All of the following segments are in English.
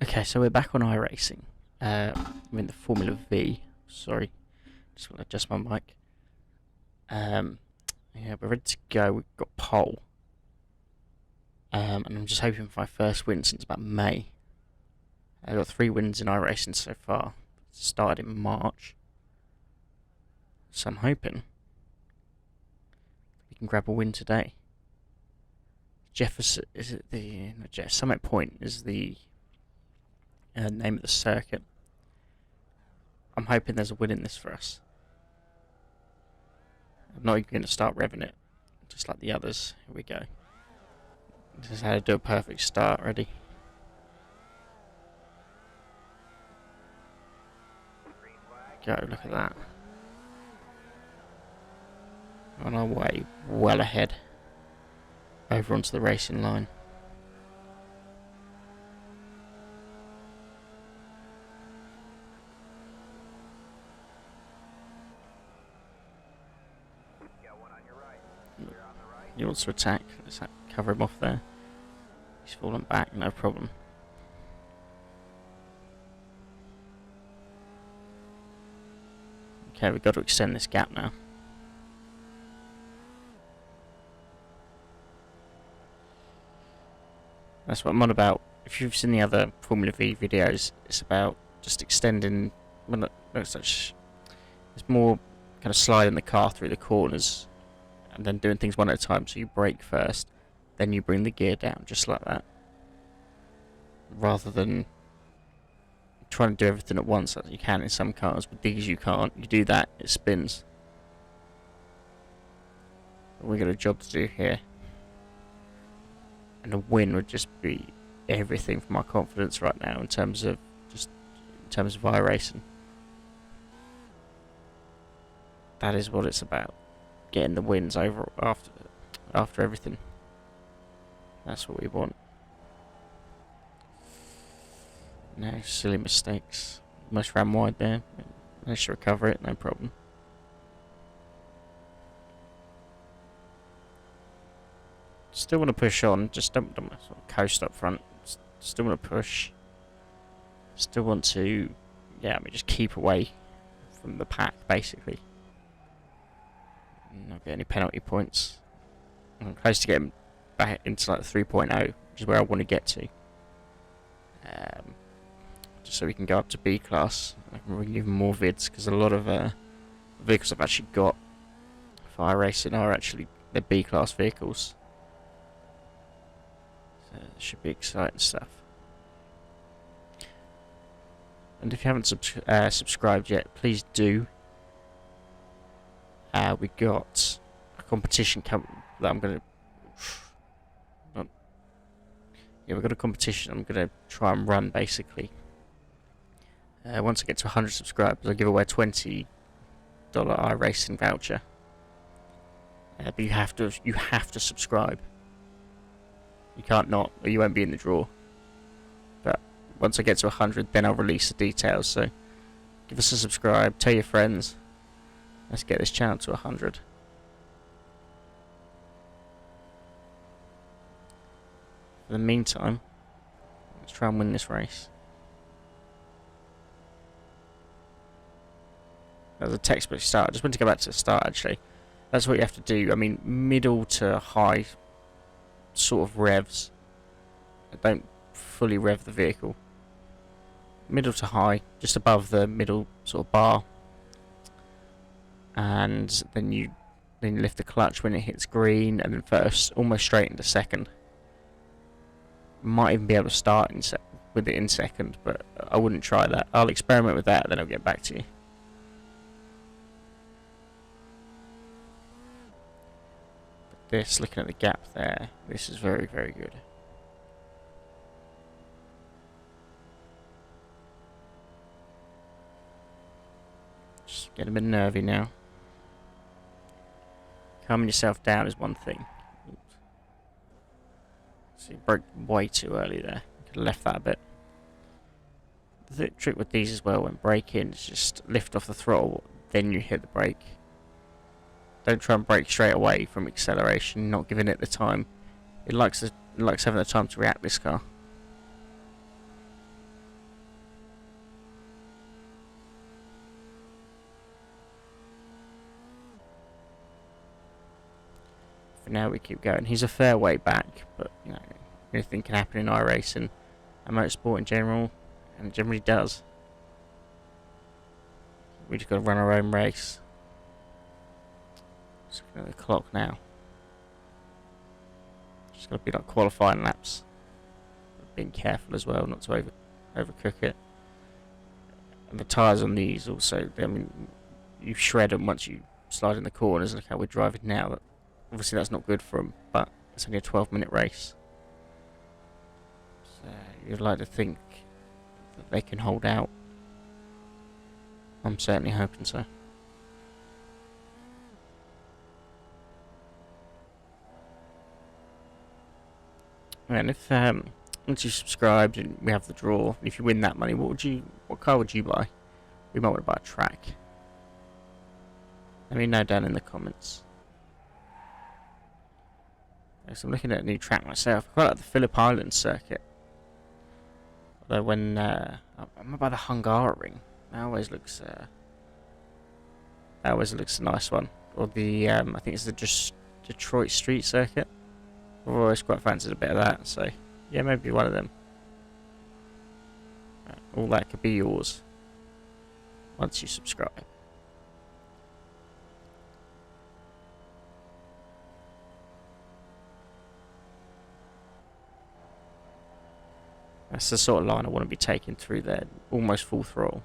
Okay, so we're back on iRacing. I'm in the Formula V. Sorry, just want to adjust my mic. Yeah, we're ready to go. We've got pole. And I'm just hoping for my first win since about May. I've got 3 wins in iRacing so far. Started in March. So I'm hoping we can grab a win today. Jefferson, is it the... No, Summit Point is the name of the circuit. I'm hoping there's a win in this for us. I'm not even going to start revving it, just like the others. Here we go. This is how to do a perfect start. Ready? Go, look at that. On our way, well ahead. Over onto the racing line. He wants to attack. Let's cover him off there. He's fallen back, no problem. Okay, we've got to extend this gap now. That's what I'm on about. If you've seen the other Formula V videos, it's about just extending. Well, not such. It's more kind of sliding the car through the corners and then doing things one at a time. So you brake first, then you bring the gear down, just like that. Rather than trying to do everything at once, as you can in some cars. With these you can't. You do that, it spins. But we've got a job to do here. And a win would just be everything for my confidence right now in terms of iRacing. That is what it's about. Getting the wins over after everything. That's what we want. No silly mistakes. Almost ran wide there. Managed to recover it, no problem. Still want to push on, just don't sort of coast up front. Still want to push. Still want to, just keep away from the pack, basically. Not get any penalty points. I'm close to getting back into like the 3.0, which is where I want to get to. Just so we can go up to B class. I can bring even more vids, because a lot of vehicles I've actually got for iRacing are actually they're B class vehicles. So it should be exciting stuff. And if you haven't subscribed yet, please do. We got a competition that I'm going to... we've got a competition I'm going to try and run, basically. Once I get to 100 subscribers, I'll give away a $20 iRacing voucher. But you have to subscribe. You can't not, or you won't be in the draw. But once I get to 100, then I'll release the details. So give us a subscribe, tell your friends. Let's get this channel to 100. In the meantime, let's try and win this race. That was a textbook start. I just want to go back to the start, actually. That's what you have to do. I mean, middle to high sort of revs. Don't fully rev the vehicle. Middle to high, just above the middle sort of bar. And then you lift the clutch when it hits green, and then first, almost straight into second. Might even be able to start with it in second, but I wouldn't try that. I'll experiment with that, and then I'll get back to you. But this, looking at the gap there, this is very, very good. Just get a bit nervy now. Calming yourself down is one thing. Oops. So you broke way too early there. Could have left that a bit. The trick with these as well, when braking, is just lift off the throttle, then you hit the brake. Don't try and brake straight away from acceleration, not giving it the time. It likes having the time to react, this car. for now we keep going. He's a fair way back, but you know, anything can happen in iRacing and motorsport in general, and it generally does. We just got to run our own race. Just looking at the clock now. Just got to be like qualifying laps. Being careful as well, not to overcook it. And the tyres on these also, I mean, you shred them once you slide in the corners. Look how we're driving now. Obviously that's not good for them, but it's only a 12-minute race. So you'd like to think that they can hold out. I'm certainly hoping so. And if once you've subscribed and we have the draw, if you win that money, what car would you buy? We might want to buy a track. Let me know down in the comments. So I'm looking at a new track myself. I quite like the Phillip Island circuit. Although when I'm by the Hungaroring, that always looks a nice one. Or the I think it's the Detroit Street circuit. I've always quite fancied a bit of that. So yeah, maybe one of them. All that could be yours once you subscribe. That's the sort of line I want to be taking through there, almost full throttle.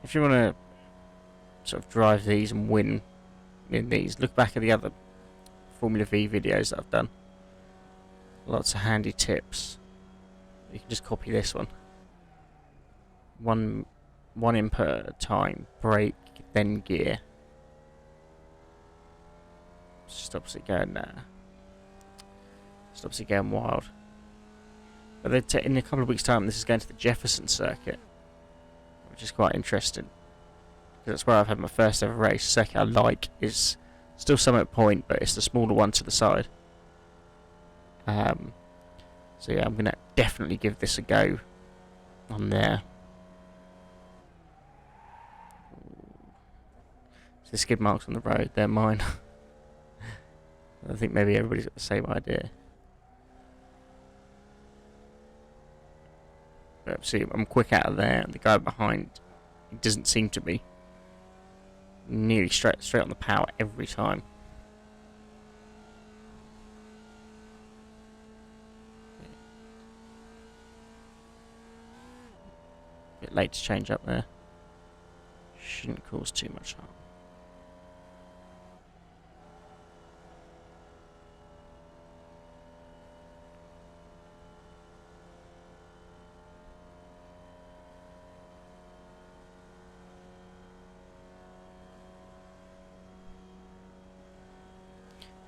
If you want to sort of drive these and win in these, look back at the other Formula V videos that I've done. Lots of handy tips. You can just copy this one. One input at a time. Brake, then gear. Stops it going wild. But in a couple of weeks' time, this is going to the Jefferson circuit, which is quite interesting. Because that's where I've had my first ever race. Circuit I like is still Summit Point, but it's the smaller one to the side. So yeah, I'm gonna definitely give this a go on there. So the skid marks on the road, they're mine. I think maybe everybody's got the same idea. But see, I'm quick out of there, and the guy behind, he doesn't seem to be. Nearly straight on the power every time. Bit late to change up there. Shouldn't cause too much harm.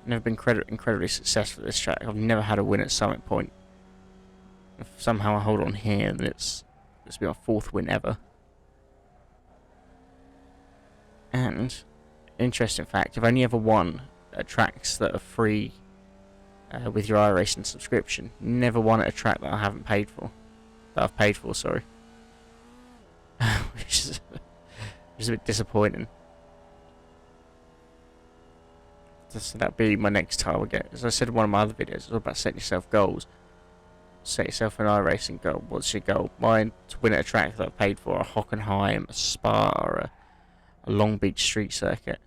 Never been incredibly successful at this track. I've never had a win at Summit Point. If somehow I hold on here, then it's be my 4th win ever. And interesting fact: I've only ever won at tracks that are free with your iRacing subscription. Never won at a track that I haven't paid for. That I've paid for, sorry. Which is a bit disappointing. So that'd be my next target. As I said in one of my other videos, it's all about setting yourself goals. Set yourself an iRacing goal. What's your goal? Mine, to win at a track that I've paid for, a Hockenheim, a Spa, or a Long Beach street circuit.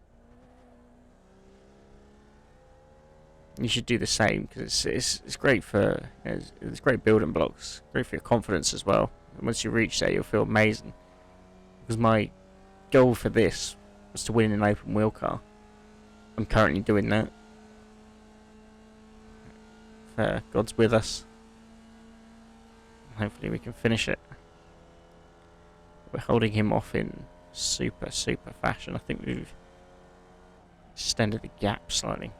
You should do the same, because it's great for, it's great building blocks. Great for your confidence as well. And once you reach there, you'll feel amazing. Because my goal for this was to win an open wheel car. I'm currently doing that. God's with us. Hopefully we can finish it. We're holding him off in super fashion. I think we've extended the gap slightly.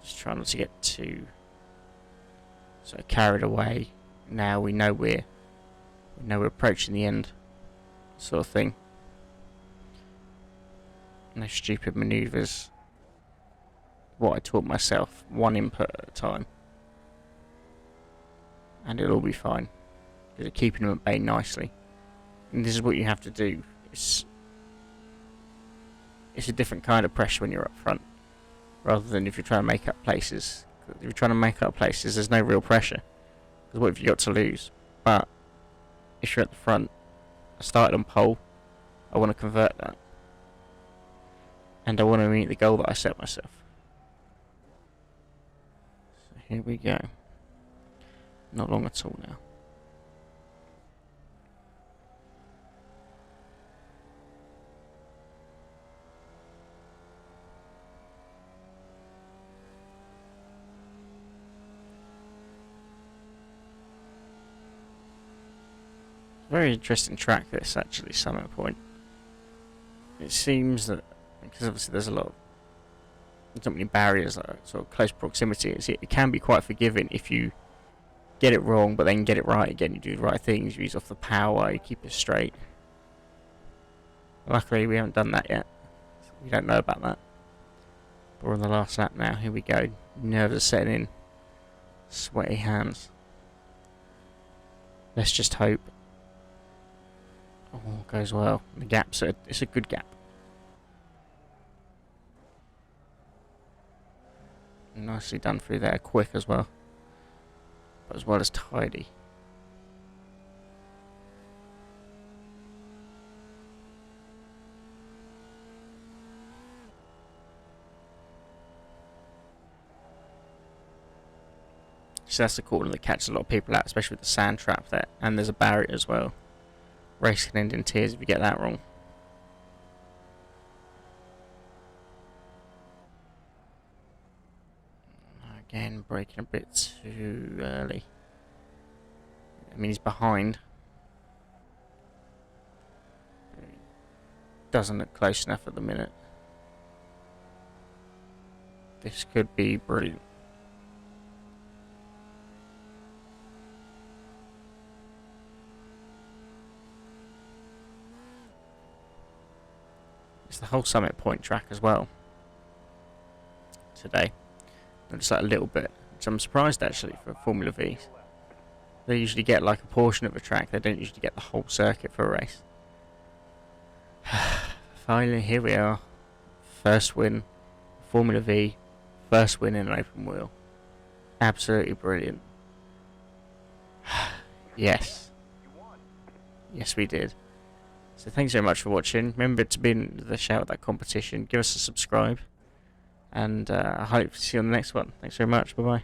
Just trying not to get too sort of carried away. Now we know we're approaching the end, sort of thing. No stupid manoeuvres. What I taught myself, one input at a time. and it'll all be fine. Because you're keeping them at bay nicely. And this is what you have to do. It's a different kind of pressure when you're up front, rather than if you're trying to make up places. If you're trying to make up places, there's no real pressure. Because what have you got to lose? But if you're at the front, I started on pole, I want to convert that. And I want to meet the goal that I set myself. So here we go. Not long at all now. Very interesting track this, actually, Summit Point. It seems that, because obviously there's not many barriers, like sort of close proximity, it can be quite forgiving if you get it wrong, but then get it right again. You do the right things, you use off the power, you keep it straight. Luckily we haven't done that yet, so we don't know about that. But we're on the last lap now, here we go. Nerves are setting in, sweaty hands. Let's just hope all goes well. The gap's it's a good gap. Nicely done through there, quick as well. But as well as tidy. So that's the corner that catches a lot of people out, especially with the sand trap there. And there's a barrier as well. Race can end in tears if you get that wrong. Again, braking a bit too early. I mean, he's behind. Doesn't look close enough at the minute. This could be brilliant. It's the whole Summit Point track as well. Today. Just like a little bit, which I'm surprised actually for Formula V. They usually get like a portion of a track, they don't usually get the whole circuit for a race. Finally, here we are. First win, Formula V, first win in an open wheel. Absolutely brilliant. Yes. Yes, we did. So thanks very much for watching. Remember to be in the shout at that competition. Give us a subscribe. And I hope to see you on the next one. Thanks very much. Bye-bye.